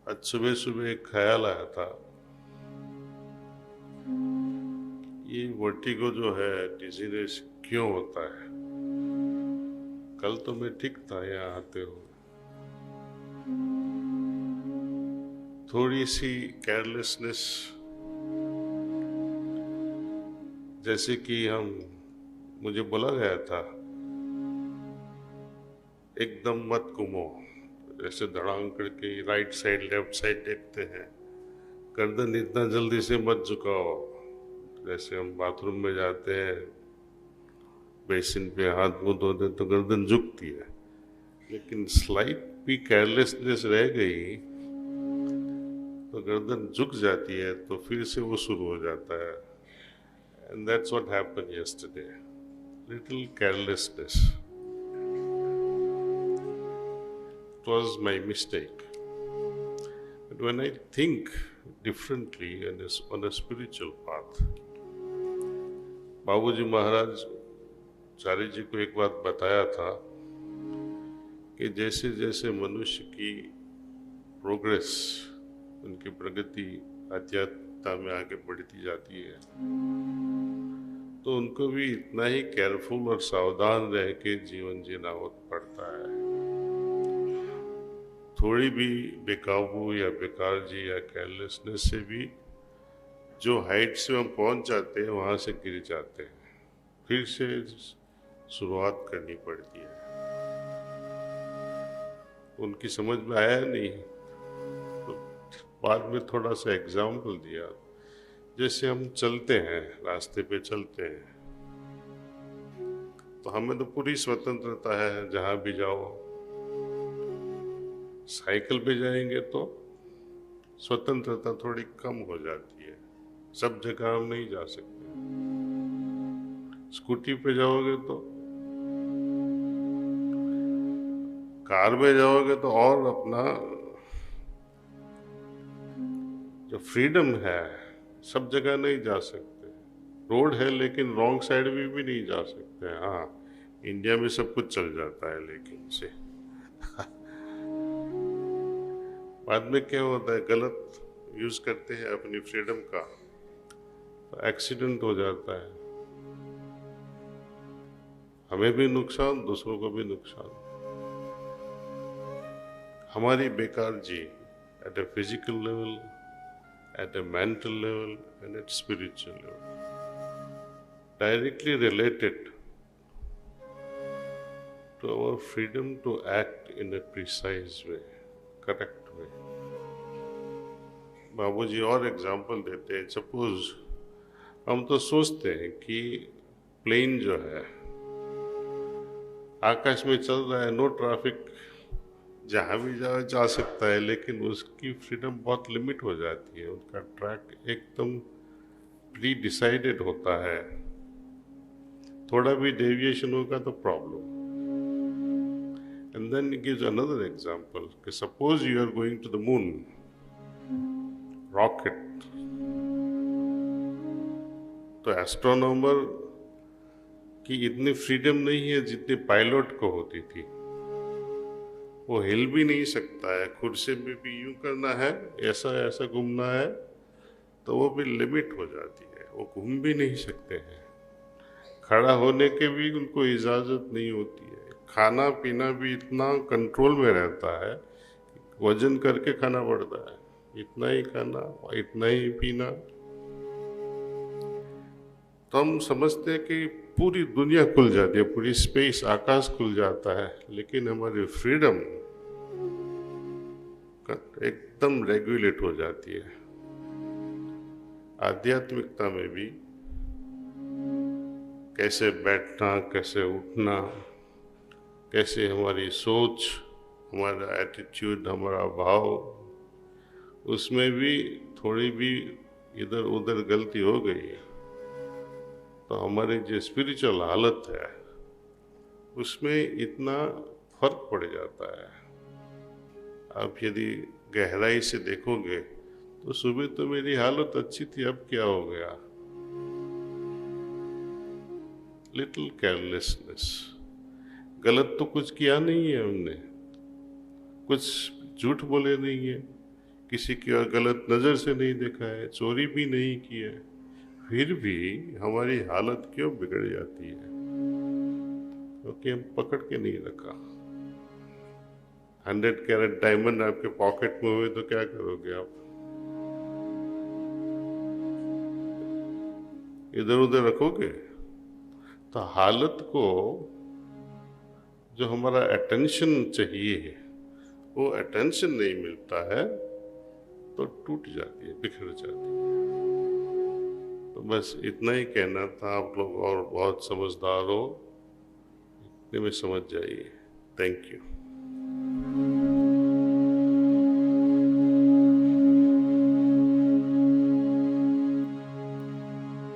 आज सुबह सुबह एक ख्याल आया था। ये वर्टिगो जो है, डिजीनेस क्यों होता है? कल तो मैं ठीक था यहाँ आते हुए। थोड़ी सी केयरलेसनेस, जैसे कि मुझे बोला गया था एकदम मत घूमो, जैसे धड़ाम करके राइट साइड लेफ्ट साइड देखते हैं। गर्दन इतना जल्दी से मत झुकाओ। जैसे हम बाथरूम में जाते हैं, बेसिन पे हाथ मुंह धोते तो गर्दन झुकती है, लेकिन स्लाइट भी केयरलेसनेस रह गई तो गर्दन झुक जाती है, तो फिर से वो शुरू हो जाता है। And that's what happened yesterday, little carelessness. It was my mistake. But when I think differently and is on a spiritual path, बाबूजी महाराज चारी जी को एक बात बताया था कि जैसे जैसे मनुष्य की प्रोग्रेस, उनकी प्रगति आध्यात्मिकता में आगे बढ़ती जाती है, तो उनको भी इतना ही केयरफुल और सावधान रह के जीवन जीना पड़ता है। थोड़ी भी बेकाबू या बेकारजी या केयरलेसनेस से भी जो हाइट से हम पहुंच जाते हैं वहां से गिर जाते हैं, फिर से शुरुआत करनी पड़ती है। उनकी समझ में आया नहीं, तो बाद में थोड़ा सा एग्जाम्पल दिया। जैसे हम चलते हैं, रास्ते पे चलते हैं, तो हमें तो पूरी स्वतंत्रता है जहां भी जाओ। साइकिल पे जाएंगे तो स्वतंत्रता थोड़ी कम हो जाती है, सब जगह हम नहीं जा सकते। स्कूटी पे जाओगे तो, कार में जाओगे तो और अपना जो फ्रीडम है, सब जगह नहीं जा सकते। रोड है लेकिन रॉन्ग साइड में भी नहीं जा सकते। हाँ, इंडिया में सब कुछ चल जाता है, लेकिन से बाद में क्या होता है, गलत यूज करते हैं अपनी फ्रीडम का, तो एक्सीडेंट हो जाता है। हमें भी नुकसान, दूसरों को भी नुकसान। हमारी बेकार जी at a physical level, at a mental level, and at spiritual level, directly related to our freedom to act in a precise way, correct way. बाबूजी और एग्जाम्पल देते हैं। सपोज हम तो सोचते हैं कि प्लेन जो है आकाश में चल रहा है, नो ट्रैफिक, जहाँ भी जा सकता है, लेकिन उसकी फ्रीडम बहुत लिमिट हो जाती है। उनका ट्रैक एकदम प्री डिसाइडेड होता है, थोड़ा भी डेविएशन होगा तो problem. And then he gives another example कि suppose you are going to the moon, rocket, तो एस्ट्रोनॉमर की इतनी फ्रीडम नहीं है जितनी पायलट को होती थी। वो हिल भी नहीं सकता है, कुर्सी में भी यूं करना है, ऐसा ऐसा घूमना है, तो वो भी लिमिट हो जाती है। वो घूम भी नहीं सकते हैं, खड़ा होने के भी उनको इजाज़त नहीं होती है। खाना पीना भी इतना कंट्रोल में रहता है, वजन करके खाना पड़ता है, इतना ही खाना इतना ही पीना। तो हम समझते हैं कि पूरी दुनिया खुल जाती है, पूरी स्पेस, आकाश खुल जाता है, लेकिन हमारी फ्रीडम एकदम रेगुलेट हो जाती है। आध्यात्मिकता में भी कैसे बैठना, कैसे उठना, कैसे हमारी सोच, हमारा एटीट्यूड, हमारा भाव, उसमें भी थोड़ी भी इधर उधर गलती हो गई तो हमारी जो स्पिरिचुअल हालत है उसमें इतना फर्क पड़ जाता है। आप यदि गहराई से देखोगे तो सुबह तो मेरी हालत अच्छी थी, अब क्या हो गया? Little carelessness. गलत तो कुछ किया नहीं है हमने, कुछ झूठ बोले नहीं है, किसी की और गलत नज़र से नहीं देखा है, चोरी भी नहीं की है, फिर भी हमारी हालत क्यों बिगड़ जाती है? क्योंकि हम पकड़ के नहीं रखा। 100 कैरेट डायमंड आपके पॉकेट में हुए तो क्या करोगे आप? इधर उधर रखोगे? तो हालत को जो हमारा अटेंशन चाहिए, वो अटेंशन नहीं मिलता है तो टूट जाती है, बिखर जाती है। तो बस इतना ही कहना था। आप लोग और बहुत समझदार हो, इतने में समझ जाइए। Thank you.